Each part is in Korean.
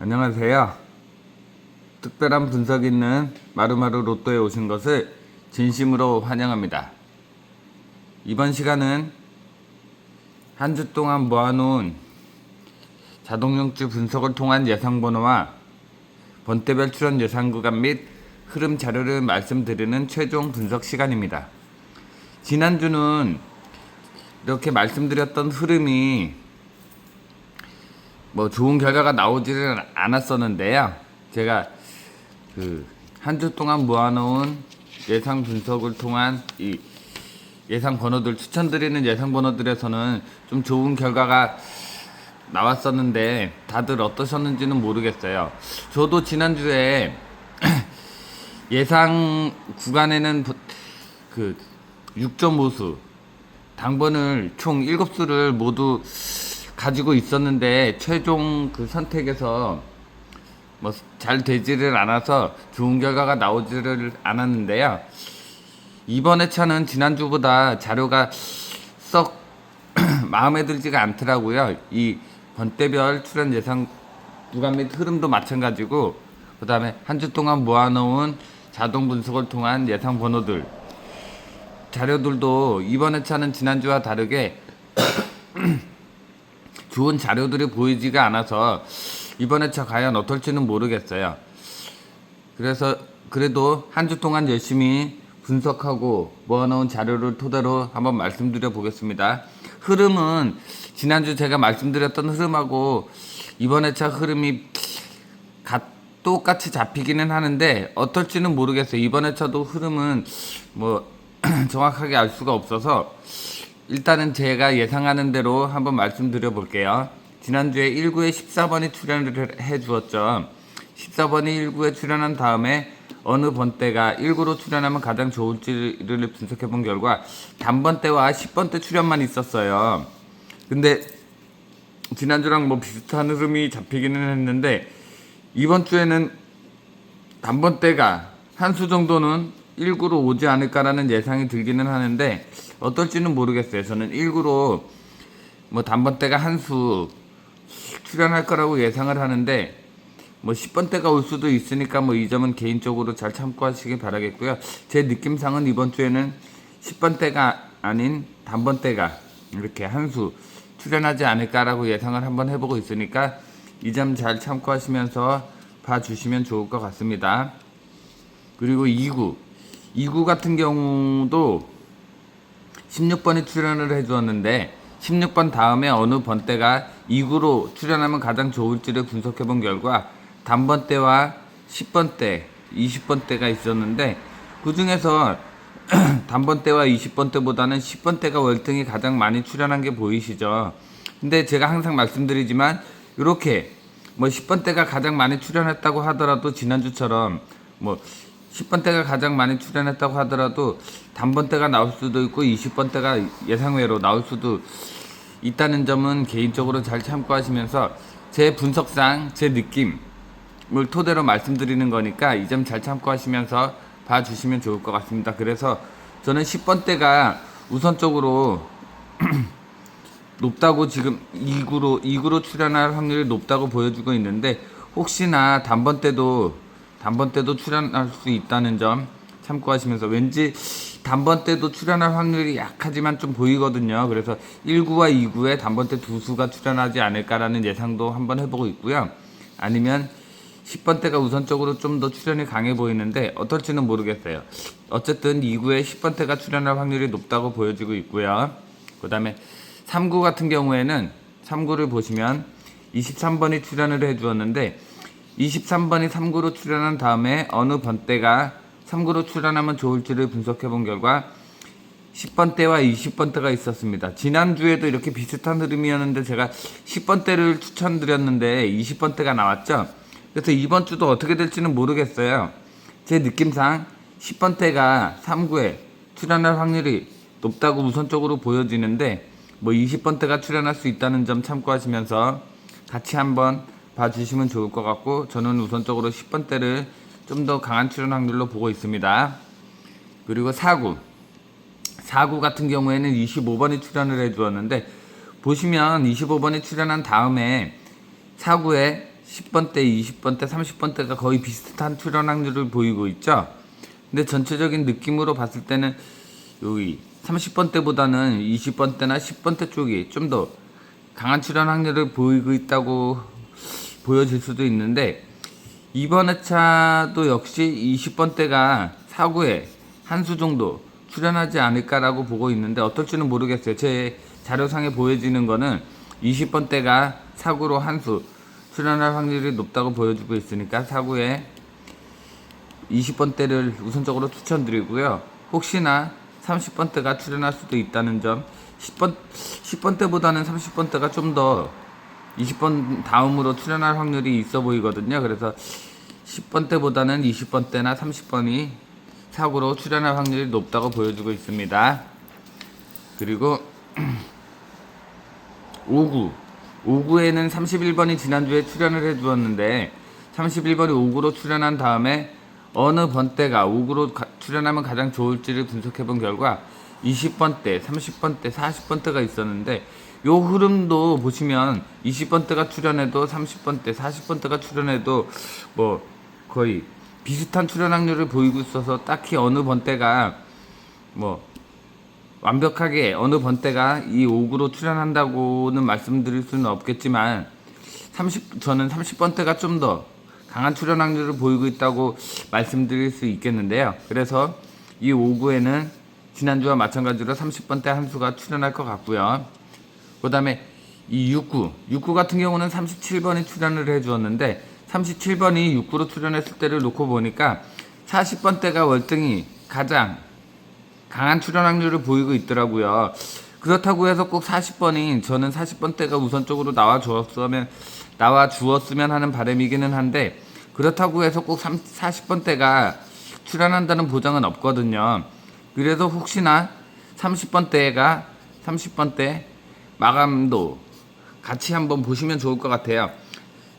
안녕하세요. 특별한 분석 있는 마루마루 로또에 오신 것을 진심으로 환영합니다. 이번 시간은 한 주 동안 모아놓은 자동용지 분석을 통한 예상번호와 번대별 출연 예상 구간 및 흐름 자료를 말씀드리는 최종 분석 시간입니다. 지난주는 이렇게 말씀드렸던 흐름이 좋은 결과가 나오지는 않았었는데요. 제가 한 주 동안 모아놓은 예상 분석을 통한 이 예상 번호들, 추천드리는 예상 번호들에서는 좀 좋은 결과가 나왔었는데 다들 어떠셨는지는 모르겠어요. 저도 지난주에 예상 구간에는 6.5수 당번을 총 7수를 모두 가지고 있었는데 최종 선택에서 잘 되지를 않아서 좋은 결과가 나오지를 않았는데요. 이번 회차는 지난주보다 자료가 썩 마음에 들지가 않더라고요. 이 번대별 출연 예상 구간 및 흐름도 마찬가지고, 그 다음에 한 주 동안 모아놓은 자동 분석을 통한 예상 번호들 자료들도 이번 회차는 지난주와 다르게 좋은 자료들이 보이지가 않아서 이번 회차 과연 어떨지는 모르겠어요. 그래도 한 주 동안 열심히 분석하고 모아놓은 자료를 토대로 한번 말씀드려 보겠습니다. 흐름은 지난주 제가 말씀드렸던 흐름하고 이번 회차 흐름이 똑같이 잡히기는 하는데 어떨지는 모르겠어요. 이번 회차도 흐름은 정확하게 알 수가 없어서 일단은 제가 예상하는 대로 한번 말씀드려 볼게요. 지난주에 1구에 14번이 출연을 해 주었죠. 14번이 1구에 출연한 다음에 어느 번대가 1구로 출연하면 가장 좋을지를 분석해 본 결과 단번대와 10번대 출연만 있었어요. 근데 지난주랑 비슷한 흐름이 잡히기는 했는데 이번 주에는 단번대가 한 수 정도는 1구로 오지 않을까라는 예상이 들기는 하는데 어떨지는 모르겠어요. 저는 1구로 단번대가 한 수 출연할 거라고 예상을 하는데 10번대가 올 수도 있으니까 이 점은 개인적으로 잘 참고하시길 바라겠고요. 제 느낌상은 이번 주에는 10번대가 아닌 단번대가 이렇게 한 수 출연하지 않을까라고 예상을 한번 해보고 있으니까 이 점 잘 참고하시면서 봐주시면 좋을 것 같습니다. 그리고 2구 같은 경우도 16번이 출연을 해주었는데 16번 다음에 어느 번대가 2구로 출연하면 가장 좋을지를 분석해본 결과 단번대와 10번대, 20번대가 있었는데 그 중에서 단번대와 20번대보다는 10번대가 월등히 가장 많이 출연한 게 보이시죠. 근데 제가 항상 말씀드리지만 이렇게 10번대가 가장 많이 출연했다고 하더라도 지난주처럼 10번대가 가장 많이 출연했다고 하더라도 단번대가 나올 수도 있고 20번대가 예상외로 나올 수도 있다는 점은 개인적으로 잘 참고하시면서 제 분석상 제 느낌을 토대로 말씀드리는 거니까 이 점 잘 참고하시면서 봐주시면 좋을 것 같습니다. 그래서 저는 10번대가 우선적으로 높다고 지금 2구로 출연할 확률이 높다고 보여주고 있는데 혹시나 단번대도 출연할 수 있다는 점 참고하시면서 왠지 단번대도 출연할 확률이 약하지만 좀 보이거든요. 그래서 1구와 2구에 단번대 두 수가 출연하지 않을까라는 예상도 한번 해보고 있고요. 아니면 10번대가 우선적으로 좀 더 출연이 강해 보이는데 어떨지는 모르겠어요. 어쨌든 2구에 10번대가 출연할 확률이 높다고 보여지고 있고요. 그 다음에 3구 같은 경우에는 3구를 보시면 23번이 출연을 해주었는데 23번이 3구로 출연한 다음에 어느 번대가 3구로 출연하면 좋을지를 분석해 본 결과 10번대와 20번대가 있었습니다. 지난주에도 이렇게 비슷한 흐름이었는데 제가 10번대를 추천드렸는데 20번대가 나왔죠. 그래서 이번 주도 어떻게 될지는 모르겠어요. 제 느낌상 10번대가 3구에 출연할 확률이 높다고 우선적으로 보여지는데 20번대가 출연할 수 있다는 점 참고하시면서 같이 한번 봐주시면 좋을 것 같고 저는 우선적으로 10번대를 좀 더 강한 출연 확률로 보고 있습니다. 그리고 4구 같은 경우에는 25번이 출연을 해주었는데 보시면 25번이 출연한 다음에 4구에 10번대, 20번대, 30번대가 거의 비슷한 출연 확률을 보이고 있죠. 근데 전체적인 느낌으로 봤을 때는 여기 30번대보다는 20번대나 10번대 쪽이 좀 더 강한 출연 확률을 보이고 있다고 보여질 수도 있는데, 이번 회차도 역시 20번대가 사구에 한 수 정도 출연하지 않을까라고 보고 있는데, 어떨지는 모르겠어요. 제 자료상에 보여지는 거는 20번대가 사구로 한 수 출연할 확률이 높다고 보여주고 있으니까 사구에 20번대를 우선적으로 추천드리고요. 혹시나 30번대가 출연할 수도 있다는 점, 10번대보다는 30번대가 좀 더 20번 다음으로 출연할 확률이 있어 보이거든요. 그래서 10번대보다는 20번대나 30번이 사고로 출연할 확률이 높다고 보여주고 있습니다. 그리고 5구에는 31번이 지난주에 출연을 해주었는데, 31번이 5구로 출연한 다음에 어느 번대가 5구로 출연하면 가장 좋을지를 분석해본 결과 20번대, 30번대, 40번대가 있었는데, 요 흐름도 보시면 20번대가 출연해도 30번대, 40번대가 출연해도 뭐 거의 비슷한 출연 확률을 보이고 있어서 딱히 어느 번대가 뭐 완벽하게 어느 번대가 이 5구로 출연한다고는 말씀드릴 수는 없겠지만, 저는 30번대가 좀 더 강한 출연 확률을 보이고 있다고 말씀드릴 수 있겠는데요. 그래서 이 5구에는 지난주와 마찬가지로 30번대 한 수가 출연할 것 같고요. 그 다음에 이 6구 같은 경우는 37번이 출연을 해주었는데, 37번이 6구로 출연했을 때를 놓고 보니까 40번대가 월등히 가장 강한 출연 확률을 보이고 있더라고요. 그렇다고 해서 꼭 40번이, 저는 40번대가 우선적으로 나와 주었으면 하는 바람이기는 한데, 그렇다고 해서 꼭 40번대가 출연한다는 보장은 없거든요. 그래서 혹시나 30번대 마감도 같이 한번 보시면 좋을 것 같아요.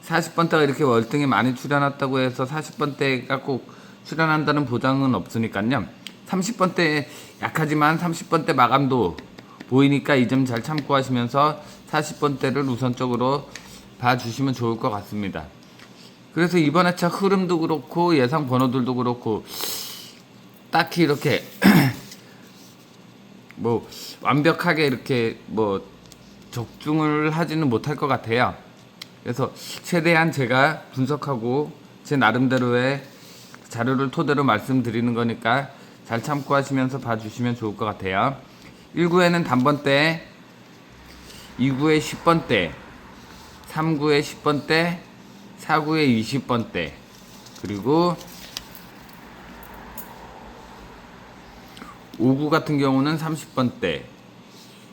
40번대가 이렇게 월등히 많이 출연했다고 해서 40번대가 꼭 출연한다는 보장은 없으니까요. 30번대 약하지만 30번대 마감도 보이니까 이 점 잘 참고하시면서 40번대를 우선적으로 봐주시면 좋을 것 같습니다. 그래서 이번 회차 흐름도 그렇고 예상 번호들도 그렇고 딱히 이렇게 뭐 완벽하게 이렇게 뭐 적중을 하지는 못할 것 같아요. 그래서 최대한 제가 분석하고 제 나름대로의 자료를 토대로 말씀드리는 거니까 잘 참고하시면서 봐주시면 좋을 것 같아요. 1구에는 단번대, 2구에 10번대, 3구에 10번대, 4구에 20번대, 그리고 5구 같은 경우는 30번대,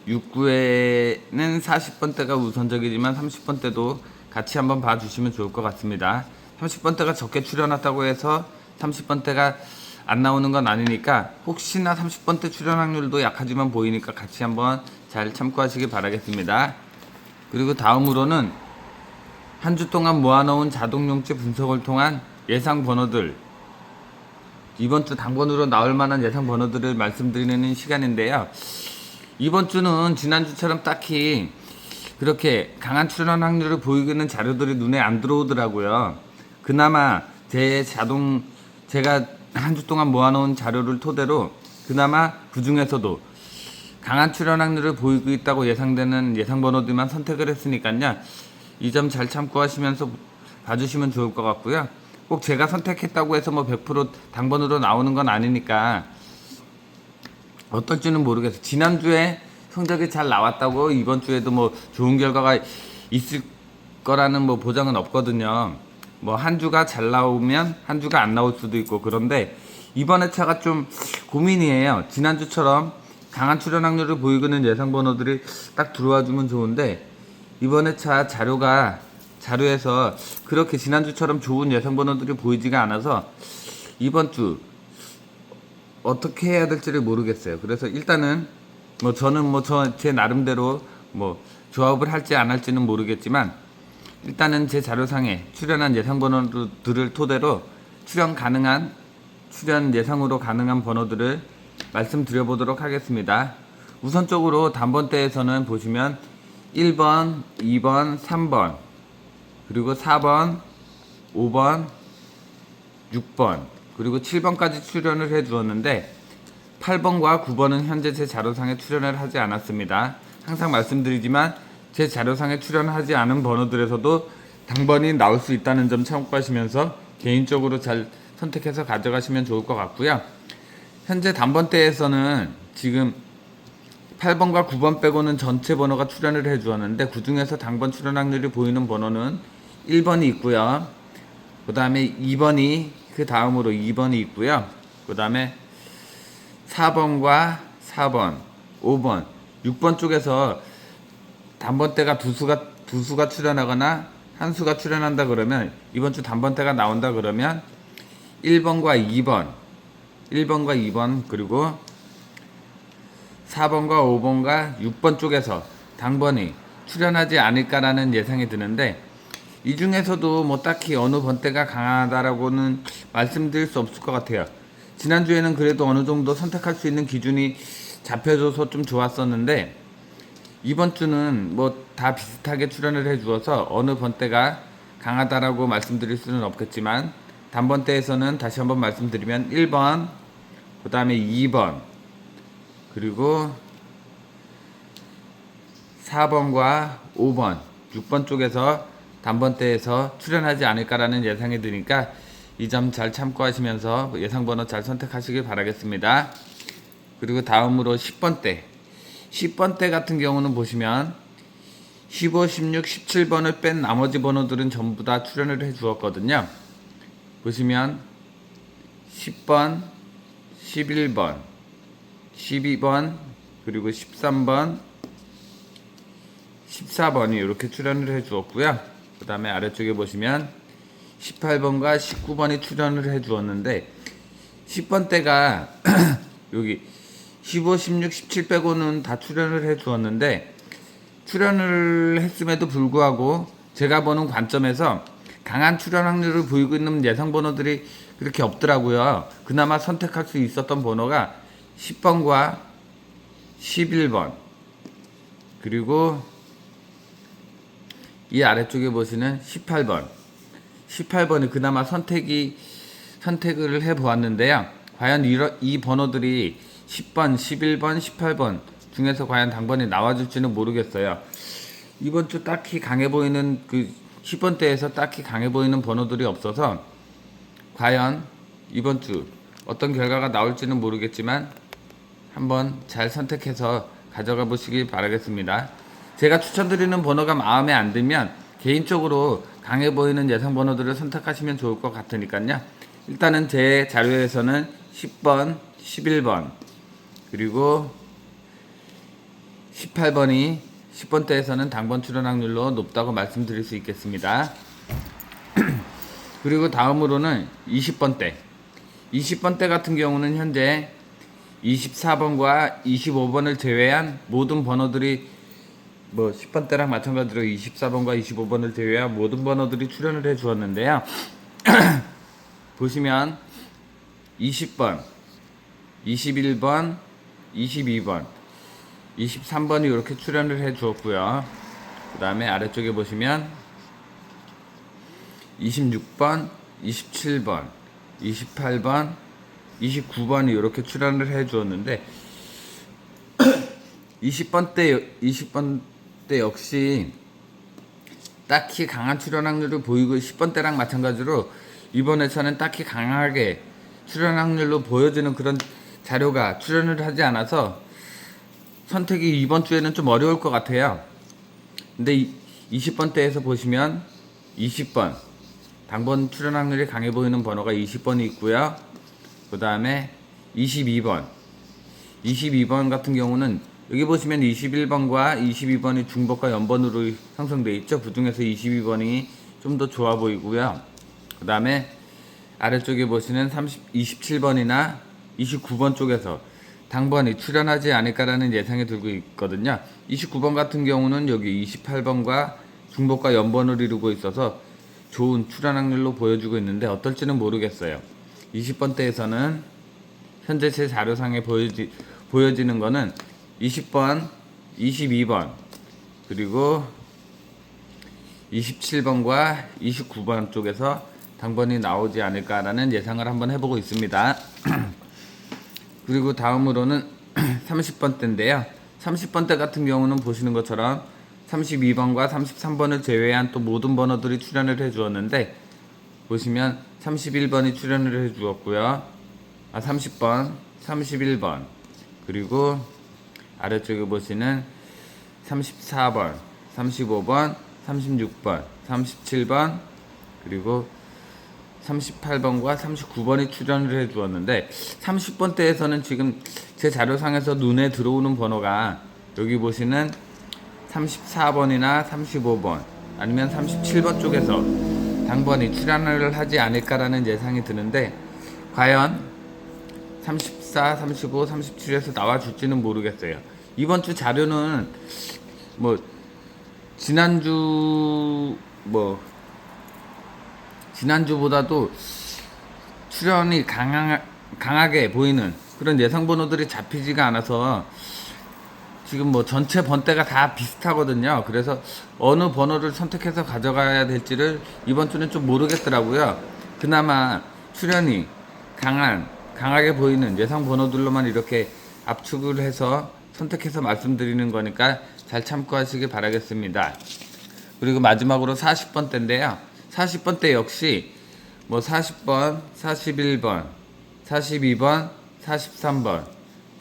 6구에는 40번대가 우선적이지만 30번대도 같이 한번 봐주시면 좋을 것 같습니다. 30번대가 적게 출연했다고 해서 30번대가 안 나오는 건 아니니까, 혹시나 30번대 출연 확률도 약하지만 보이니까 같이 한번 잘 참고하시길 바라겠습니다. 그리고 다음으로는 한 주 동안 모아놓은 자동용지 분석을 통한 예상 번호들, 이번 주 당번으로 나올 만한 예상 번호들을 말씀드리는 시간인데요. 이번 주는 지난주처럼 딱히 그렇게 강한 출연 확률을 보이는 자료들이 눈에 안 들어오더라고요. 그나마 제가 한 주 동안 모아놓은 자료를 토대로 그나마 그 중에서도 강한 출연 확률을 보이고 있다고 예상되는 예상 번호들만 선택을 했으니까요. 이 점 잘 참고하시면서 봐주시면 좋을 것 같고요. 꼭 제가 선택했다고 해서 뭐 100% 당번으로 나오는 건 아니니까 어떨지는 모르겠어요. 지난주에 성적이 잘 나왔다고 이번 주에도 뭐 좋은 결과가 있을 거라는 뭐 보장은 없거든요. 뭐 한 주가 잘 나오면 한 주가 안 나올 수도 있고, 그런데 이번 회차가 좀 고민이에요. 지난주처럼 강한 출연 확률을 보이는 예상 번호들이 딱 들어와 주면 좋은데, 이번 회차 자료에서 그렇게 지난주처럼 좋은 예상 번호들이 보이지가 않아서 이번 주 어떻게 해야 될지를 모르겠어요. 그래서 일단은 뭐 저는 뭐 제 나름대로 뭐 조합을 할지 안 할지는 모르겠지만, 일단은 제 자료상에 출연한 예상 번호들을 토대로 출연 예상으로 가능한 번호들을 말씀드려 보도록 하겠습니다. 우선적으로 단번대에서는 보시면 1번, 2번, 3번, 그리고 4번, 5번, 6번, 그리고 7번까지 출연을 해 주었는데 8번과 9번은 현재 제 자료상에 출연을 하지 않았습니다. 항상 말씀드리지만 제 자료상에 출연하지 않은 번호들에서도 당번이 나올 수 있다는 점 참고하시면서 개인적으로 잘 선택해서 가져가시면 좋을 것 같고요. 현재 단번대에서는 지금 8번과 9번 빼고는 전체 번호가 출연을 해 주었는데 그 중에서 당번 출연 확률이 보이는 번호는 1번이 있고요. 그 다음에 2번이 그 다음으로 2번이 있고요. 그 다음에 4번과 4번, 5번, 6번 쪽에서 단번대가 두 수가 출연하거나 한 수가 출연한다 그러면 이번 주 단번대가 나온다 그러면 1번과 2번 그리고 4번과 5번과 6번 쪽에서 당번이 출연하지 않을까라는 예상이 드는데 이 중에서도 뭐 딱히 어느 번대가 강하다라고는 말씀드릴 수 없을 것 같아요. 지난주에는 그래도 어느 정도 선택할 수 있는 기준이 잡혀줘서 좀 좋았었는데 이번 주는 뭐 다 비슷하게 출연을 해 주어서 어느 번대가 강하다라고 말씀드릴 수는 없겠지만 단번대에서는 다시 한번 말씀드리면 1번, 그 다음에 2번, 그리고 4번과 5번, 6번 쪽에서 단번대에서 출연하지 않을까라는 예상이 드니까 이 점 잘 참고하시면서 예상번호 잘 선택하시길 바라겠습니다. 그리고 다음으로 10번대. 10번대 같은 경우는 보시면 15, 16, 17번을 뺀 나머지 번호들은 전부 다 출연을 해 주었거든요. 보시면 10번, 11번, 12번, 그리고 13번, 14번이 이렇게 출연을 해 주었고요. 그 다음에 아래쪽에 보시면 18번과 19번이 출연을 해 주었는데 10번대가 여기 15, 16, 17 빼고는 다 출연을 해 주었는데 출연을 했음에도 불구하고 제가 보는 관점에서 강한 출연 확률을 보이고 있는 예상 번호들이 그렇게 없더라고요. 그나마 선택할 수 있었던 번호가 10번과 11번 그리고 이 아래쪽에 보시는 18번 18번이 그나마 선택을 해 보았는데요. 과연 이 번호들이 10번, 11번, 18번 중에서 과연 당번이 나와줄지는 모르겠어요. 이번 주 딱히 강해 보이는 그 10번대에서 딱히 강해 보이는 번호들이 없어서 과연 이번 주 어떤 결과가 나올지는 모르겠지만 한번 잘 선택해서 가져가 보시길 바라겠습니다. 제가 추천드리는 번호가 마음에 안 들면 개인적으로 강해 보이는 예상 번호들을 선택하시면 좋을 것 같으니까요. 일단은 제 자료에서는 10번, 11번 그리고 18번이 10번대에서는 당번 출연 확률로 높다고 말씀드릴 수 있겠습니다. 그리고 다음으로는 20번대. 20번대 같은 경우는 현재 24번과 25번을 제외한 모든 번호들이 뭐 10번대랑 마찬가지로 24번과 25번을 제외한 모든 번호들이 출연을 해 주었는데요. 보시면 20번, 21번, 22번, 23번이 이렇게 출연을 해 주었고요. 그 다음에 아래쪽에 보시면 26번, 27번, 28번, 29번이 이렇게 출연을 해 주었는데 20번대 역시 딱히 강한 출연 확률을 보이고 10번대랑 마찬가지로 이번 회차는 딱히 강하게 출연 확률로 보여지는 그런 자료가 출연을 하지 않아서 선택이 이번 주에는 좀 어려울 것 같아요. 근데 20번대에서 보시면 20번 당번 출연 확률이 강해 보이는 번호가 20번이 있고요. 그 다음에 22번 같은 경우는 여기 보시면 21번과 22번이 중복과 연번으로 형성되어 있죠. 그 중에서 22번이 좀 더 좋아 보이고요. 그 다음에 아래쪽에 보시는 27번이나 29번 쪽에서 당번이 출연하지 않을까라는 예상이 들고 있거든요. 29번 같은 경우는 여기 28번과 중복과 연번을 이루고 있어서 좋은 출연 확률로 보여주고 있는데 어떨지는 모르겠어요. 20번대에서는 현재 제 자료상에 보여지는 거는 20번, 22번, 그리고 27번과 29번 쪽에서 당번이 나오지 않을까라는 예상을 한번 해보고 있습니다. 그리고 다음으로는 30번대인데요. 30번대 같은 경우는 보시는 것처럼 32번과 33번을 제외한 또 모든 번호들이 출연을 해 주었는데, 보시면 31번이 출연을 해 주었고요. 30번, 31번, 그리고 아래쪽에 보시는 34번, 35번, 36번, 37번, 그리고 38번과 39번이 출연을 해 주었는데, 30번대에서는 지금 제 자료상에서 눈에 들어오는 번호가 여기 보시는 34번이나 35번 아니면 37번 쪽에서 당번이 출연을 하지 않을까라는 예상이 드는데, 과연 34, 35, 37에서 나와줄지는 모르겠어요. 이번 주 자료는 뭐 지난주보다도 출연이 강하게 보이는 그런 예상 번호들이 잡히지가 않아서 지금 뭐 전체 번대가 다 비슷하거든요. 그래서 어느 번호를 선택해서 가져가야 될지를 이번 주는 좀 모르겠더라고요. 그나마 출연이 강하게 보이는 예상 번호들로만 이렇게 압축을 해서 선택해서 말씀드리는 거니까 잘 참고하시길 바라겠습니다. 그리고 마지막으로 40번대인데요. 40번대 역시 뭐 40번, 41번, 42번, 43번,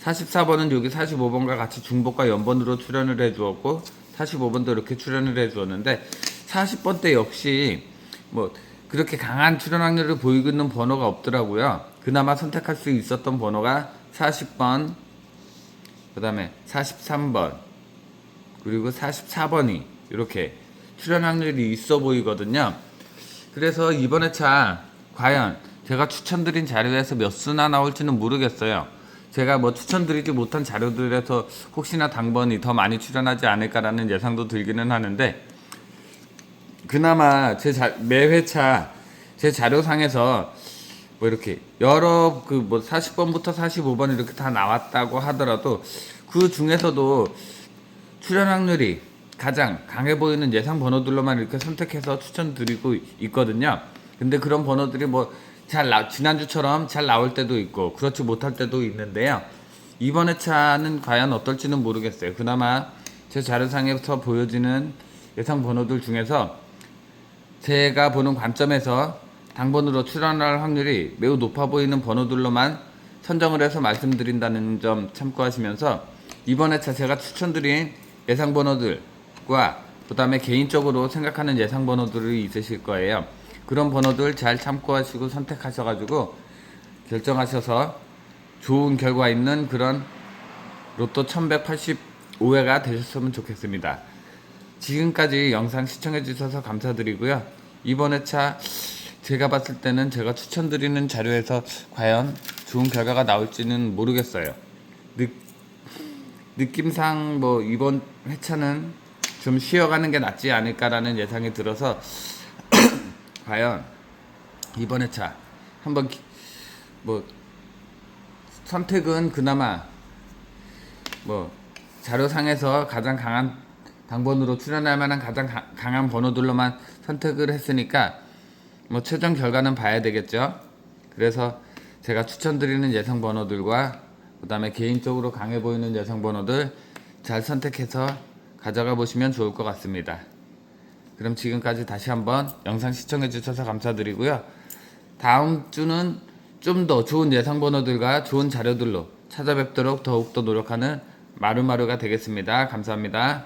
44번은 여기 45번과 같이 중복과 연번으로 출연을 해 주었고, 45번도 이렇게 출연을 해 주었는데, 40번대 역시 뭐 그렇게 강한 출연 확률을 보이고 있는 번호가 없더라고요. 그나마 선택할 수 있었던 번호가 40번, 그 다음에 43번, 그리고 44번이 이렇게 출연 확률이 있어 보이거든요. 그래서 이번 회차 과연 제가 추천드린 자료에서 몇 수나 나올지는 모르겠어요. 제가 뭐 추천드리지 못한 자료들에서 혹시나 당번이 더 많이 출연하지 않을까라는 예상도 들기는 하는데, 그나마 매 회차 제 자료상에서 뭐 이렇게 여러 그 뭐 40번부터 45번 이렇게 다 나왔다고 하더라도 그 중에서도 출연 확률이 가장 강해 보이는 예상 번호들로만 이렇게 선택해서 추천드리고 있거든요. 근데 그런 번호들이 뭐 지난주처럼 잘 나올 때도 있고 그렇지 못할 때도 있는데요. 이번 회차는 과연 어떨지는 모르겠어요. 그나마 제 자료상에서 보여지는 예상 번호들 중에서 제가 보는 관점에서 당번으로 출연할 확률이 매우 높아 보이는 번호들로만 선정을 해서 말씀드린다는 점 참고하시면서, 이번 회차 제가 추천드린 예상 번호들과 그 다음에 개인적으로 생각하는 예상 번호들이 있으실 거예요. 그런 번호들 잘 참고하시고 선택하셔가지고 결정하셔서 좋은 결과 있는 그런 로또 1185회가 되셨으면 좋겠습니다. 지금까지 영상 시청해 주셔서 감사드리고요. 이번 회차 제가 봤을 때는 제가 추천드리는 자료에서 과연 좋은 결과가 나올지는 모르겠어요. 느낌상 뭐 이번 회차는 좀 쉬어가는 게 낫지 않을까라는 예상이 들어서 과연 이번 회차 한번 뭐 선택은 그나마 뭐 자료상에서 가장 강한 당번으로 출연할 만한 가장 강한 번호들로만 선택을 했으니까 뭐 최종 결과는 봐야 되겠죠. 그래서 제가 추천드리는 예상 번호들과 그 다음에 개인적으로 강해 보이는 예상 번호들 잘 선택해서 가져가 보시면 좋을 것 같습니다. 그럼 지금까지 다시 한번 영상 시청해 주셔서 감사드리고요. 다음 주는 좀 더 좋은 예상 번호들과 좋은 자료들로 찾아뵙도록 더욱더 노력하는 마루마루가 되겠습니다. 감사합니다.